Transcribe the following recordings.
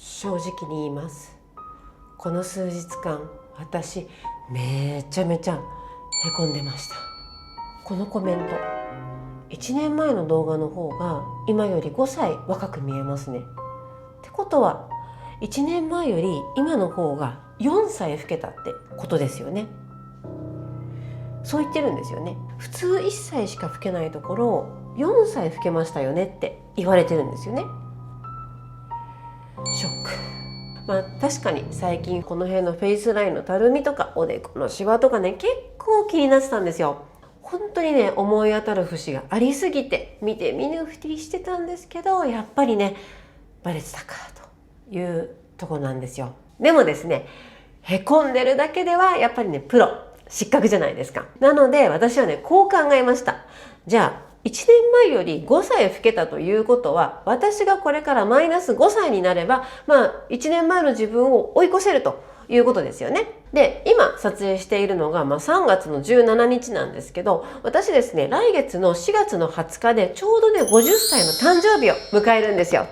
正直に言います。この数日間、私めちゃめちゃへこんでました。このコメント、1年前の動画の方が今より5歳若く見えますね。ってことは1年前より今の方が4歳老けたってことですよね。そう言ってるんですよね。普通1歳しか老けないところ4歳老けましたよねって言われてるんですよね。ショック。確かに最近この辺のフェイスラインのたるみとかおでこのシワとかね、結構気になってたんですよ。本当にね、思い当たる節がありすぎて見て見ぬふりしてたんですけど、やっぱりねバレてたかというところなんですよ。でもですね、へこんでるだけではやっぱりねプロ失格じゃないですか。なので私はねこう考えました。じゃあ1年前より5歳老けたということは、私がこれからマイナス5歳になれば1年前の自分を追い越せるということですよね。で、今撮影しているのが3月の17日なんですけど、私ですね、来月の4月の20日でちょうどね50歳の誕生日を迎えるんですよ。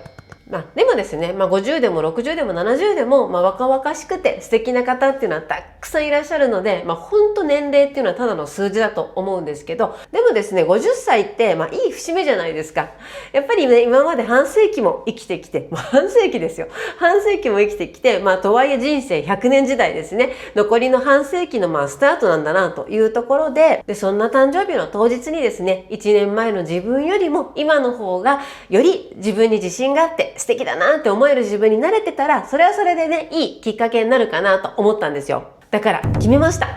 でもですね、50でも60でも70でも、若々しくて素敵な方っていうのはたくさんいらっしゃるので、本当年齢っていうのはただの数字だと思うんですけど、でもですね、50歳っていい節目じゃないですか。やっぱりね、今まで半世紀も生きてきて、半世紀ですよ。半世紀も生きてきて、とはいえ人生100年時代ですね。残りの半世紀のスタートなんだなというところで、そんな誕生日の当日にですね、1年前の自分よりも今の方がより自分に自信があって素敵だなって思える自分に慣れてたら、それはそれでね、いいきっかけになるかなと思ったんですよ。だから決めました。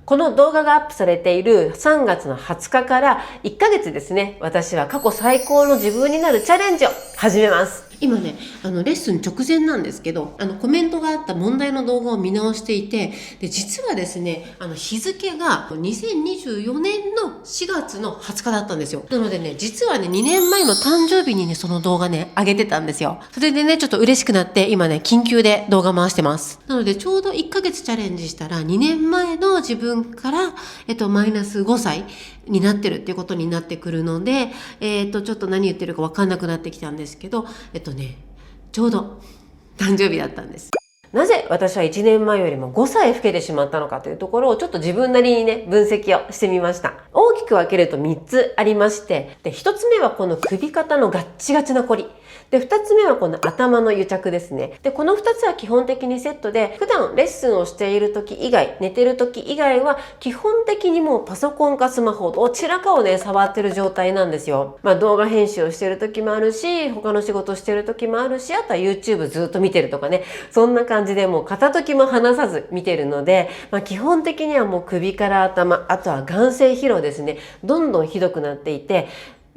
この動画がアップされている3月の20日から1ヶ月ですね、私は過去最高の自分になるチャレンジを始めます。今ね、レッスン直前なんですけど、コメントがあった問題の動画を見直していて、で、実はですね、日付が2024年の4月の20日だったんですよ。なのでね、実はね、2年前の誕生日にね、その動画ね、上げてたんですよ。それでね、ちょっと嬉しくなって、今ね、緊急で動画回してます。なので、ちょうど1ヶ月チャレンジしたら、2年前の自分から、マイナス5歳になってるっていうことになってくるので、ちょっと何言ってるか分かんなくなってきたんですけど、ちょうど誕生日だったんです。なぜ私は1年前よりも5歳老けてしまったのかというところをちょっと自分なりにね、分析をしてみました。大きく分けると3つありまして、で、1つ目はこの首肩のガッチガチなコリ。で、2つ目はこの頭の癒着ですね。で、この2つは基本的にセットで、普段レッスンをしている時以外、寝てる時以外は基本的にもうパソコンかスマホどちらかをね、触ってる状態なんですよ。動画編集をしてる時もあるし、他の仕事してる時もあるし、あとは YouTube ずっと見てるとかね、そんな感じでもう片時も離さず見てるので、基本的にはもう首から頭、あとは眼性疲労ですね、どんどんひどくなっていて、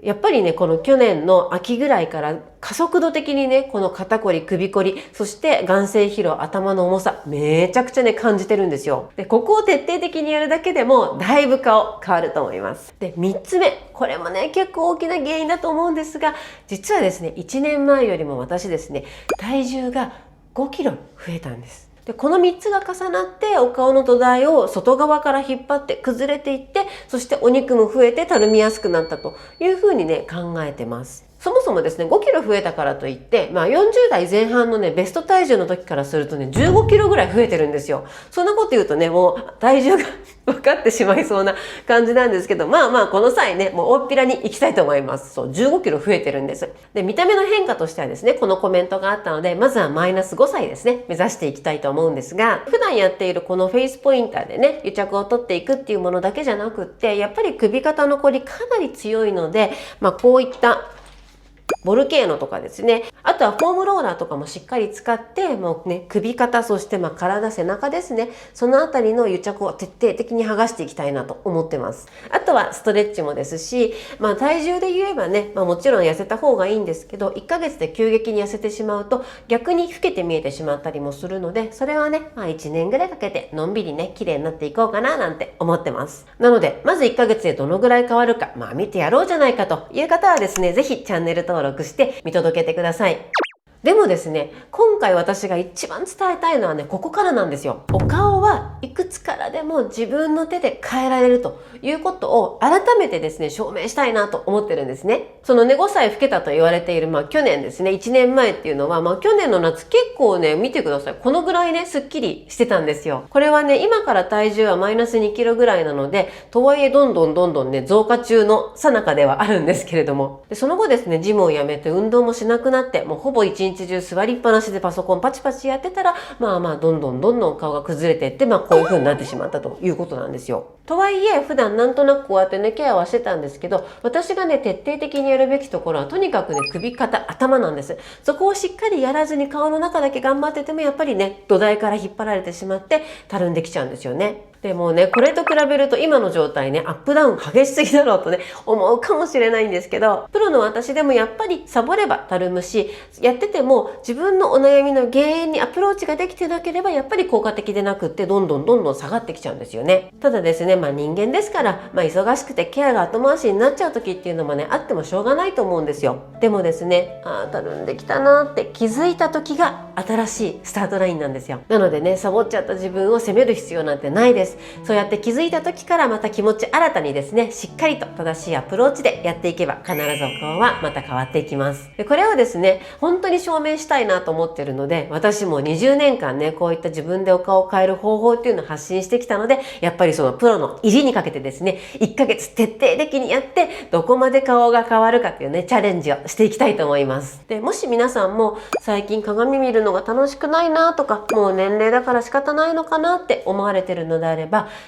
やっぱりね、この去年の秋ぐらいから加速度的にね、この肩こり、首こり、そして眼性疲労、頭の重さ、めちゃくちゃね、感じてるんですよ。で、ここを徹底的にやるだけでも、だいぶ顔変わると思います。で、3つ目。これもね、結構大きな原因だと思うんですが、実はですね、1年前よりも私ですね、体重が5キロ増えたんです。で、この3つが重なってお顔の土台を外側から引っ張って崩れていって、そしてお肉も増えてたるみやすくなったというふうにね、考えてます。そもそもですね、5キロ増えたからといって、40代前半のね、ベスト体重の時からするとね、15キロぐらい増えてるんですよ。そんなこと言うとね、もう体重が分かってしまいそうな感じなんですけど、この際ね、もう大っぴらに行きたいと思います。そう、15キロ増えてるんです。で、見た目の変化としてはですね、このコメントがあったので、まずはマイナス5歳ですね、目指していきたいと思うんですが、普段やっているこのフェイスポインターでね、癒着を取っていくっていうものだけじゃなくって、やっぱり首肩のこりかなり強いので、こういったボルケーノとかですね。あとはフォームローラーとかもしっかり使って、もうね、首肩、そして体、背中ですね。そのあたりの癒着を徹底的に剥がしていきたいなと思ってます。あとはストレッチもですし、体重で言えばね、もちろん痩せた方がいいんですけど、1ヶ月で急激に痩せてしまうと、逆に老けて見えてしまったりもするので、それはね、1年ぐらいかけて、のんびりね、綺麗になっていこうかな、なんて思ってます。なので、まず1ヶ月でどのぐらい変わるか、見てやろうじゃないかという方はですね、ぜひチャンネル登録して見届けてください。でもですね、今回私が一番伝えたいのはね、ここからなんですよ。お顔はいくつからでも自分の手で変えられるということを改めてですね、証明したいなと思ってるんですね。そのね、5歳老けたと言われている、去年ですね、1年前っていうのは、去年の夏結構ね、見てください。このぐらいね、すっきりしてたんですよ。これはね、今から体重はマイナス2キロぐらいなので、とはいえどんどんね、増加中の最中ではあるんですけれども。でその後ですね、ジムをやめて運動もしなくなって、もうほぼ一日中座りっぱなしでパソコンパチパチやってたら、どんどん顔が崩れていって、こういう風になってしまったということなんですよ。とはいえ、普段なんとなくこうやってね、ケアはしてたんですけど、私がね、徹底的にやるべきところは、とにかくね、首、肩、頭なんです。そこをしっかりやらずに顔の中だけ頑張ってても、やっぱりね、土台から引っ張られてしまって、たるんできちゃうんですよね。でもね、これと比べると今の状態ね、アップダウン激しすぎだろうとね、思うかもしれないんですけど、プロの私でもやっぱりサボればたるむし、やってても自分のお悩みの原因にアプローチができてなければやっぱり効果的でなくって、どんどん下がってきちゃうんですよね。ただですね、人間ですから、忙しくてケアが後回しになっちゃう時っていうのもね、あってもしょうがないと思うんですよ。でもですね、たるんできたなって気づいた時が新しいスタートラインなんですよ。なのでね、サボっちゃった自分を責める必要なんてないです。そうやって気づいた時からまた気持ち新たにですね、しっかりと正しいアプローチでやっていけば必ずお顔はまた変わっていきます。でこれをですね、本当に証明したいなと思ってるので、私も20年間ね、こういった自分でお顔を変える方法っていうのを発信してきたので、やっぱりそのプロの意地にかけてですね、1ヶ月徹底的にやって、どこまで顔が変わるかっていうね、チャレンジをしていきたいと思います。でもし皆さんも最近鏡見るのが楽しくないなとか、もう年齢だから仕方ないのかなって思われてるのであれば、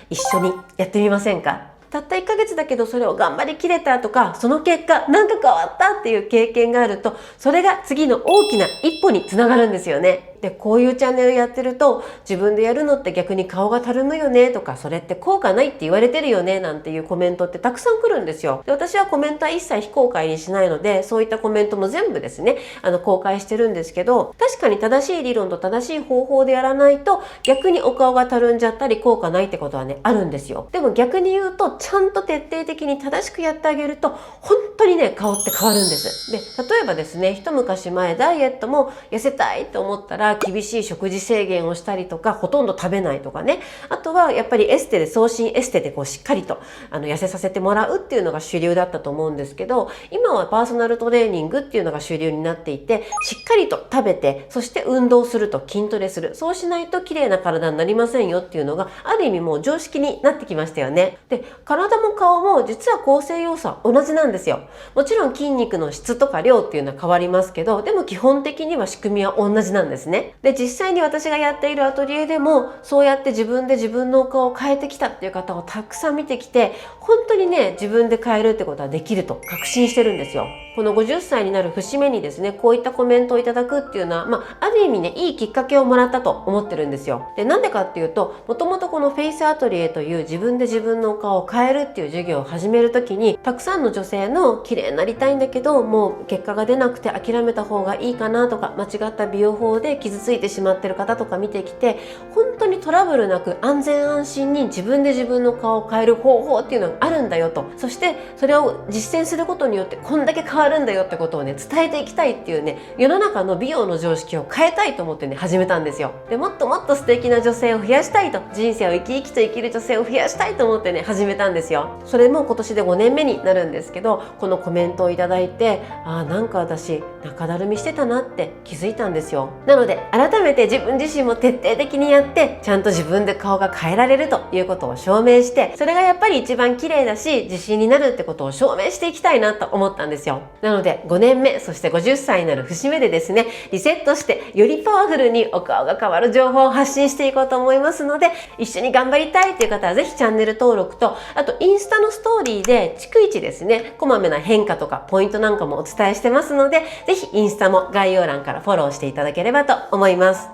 一緒にやってみませんか？たった1ヶ月だけどそれを頑張りきれたとか、その結果なんか変わったっていう経験があると、それが次の大きな一歩につながるんですよね。でこういうチャンネルやってると、自分でやるのって逆に顔がたるむよねとか、それって効果ないって言われてるよねなんていうコメントってたくさん来るんですよ。で私はコメントは一切非公開にしないので、そういったコメントも全部ですね、公開してるんですけど、確かに正しい理論と正しい方法でやらないと、逆にお顔がたるんじゃったり効果ないってことはね、あるんですよ。でも逆に言うと、ちゃんと徹底的に正しくやってあげると、本当にね、顔って変わるんです。で例えばですね、一昔前ダイエットも痩せたいと思ったら厳しい食事制限をしたりとか、ほとんど食べないとかね、あとはやっぱりエステで送信エステでしっかりと痩せさせてもらうっていうのが主流だったと思うんですけど、今はパーソナルトレーニングっていうのが主流になっていて、しっかりと食べて、そして運動すると、筋トレする、そうしないと綺麗な体になりませんよっていうのが、ある意味もう常識になってきましたよね。で体も顔も実は構成要素は同じなんですよ。もちろん筋肉の質とか量っていうのは変わりますけど、でも基本的には仕組みは同じなんですね。で実際に私がやっているアトリエでも、そうやって自分で自分のお顔を変えてきたっていう方をたくさん見てきて、本当にね、自分で変えるってことはできると確信してるんですよ。この50歳になる節目にですね、こういったコメントをいただくっていうのは、ある意味ね、いいきっかけをもらったと思ってるんですよ。でなんでかっていうと、もともとこのフェイスアトリエという自分で自分のお顔を変えるっていう授業を始める時に、たくさんの女性の綺麗になりたいんだけど、もう結果が出なくて諦めた方がいいかなとか、間違った美容法で傷ついてしまってる方とか見てきて、本当にトラブルなく安全安心に自分で自分の顔を変える方法っていうのがあるんだよと、そしてそれを実践することによってこんだけ変わるんだよってことをね、伝えていきたいっていうね、世の中の美容の常識を変えたいと思ってね、始めたんですよ。でもっともっと素敵な女性を増やしたいと、人生を生き生きと生きる女性を増やしたいと思ってね、始めたんですよ。それも今年で5年目になるんですけど、このコメントをいただいて、なんか私中だるみしてたなって気づいたんですよ。なので改めて自分自身も徹底的にやって、ちゃんと自分で顔が変えられるということを証明して、それがやっぱり一番綺麗だし自信になるってことを証明していきたいなと思ったんですよ。なので5年目、そして50歳になる節目でですね、リセットしてよりパワフルにお顔が変わる情報を発信していこうと思いますので、一緒に頑張りたいという方はぜひチャンネル登録と、あとインスタのストーリーで逐一ですね、こまめな変化とかポイントなんかもお伝えしてますので、ぜひインスタも概要欄からフォローしていただければと思います。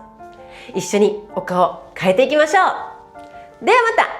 一緒にお顔変えていきましょう。ではまた。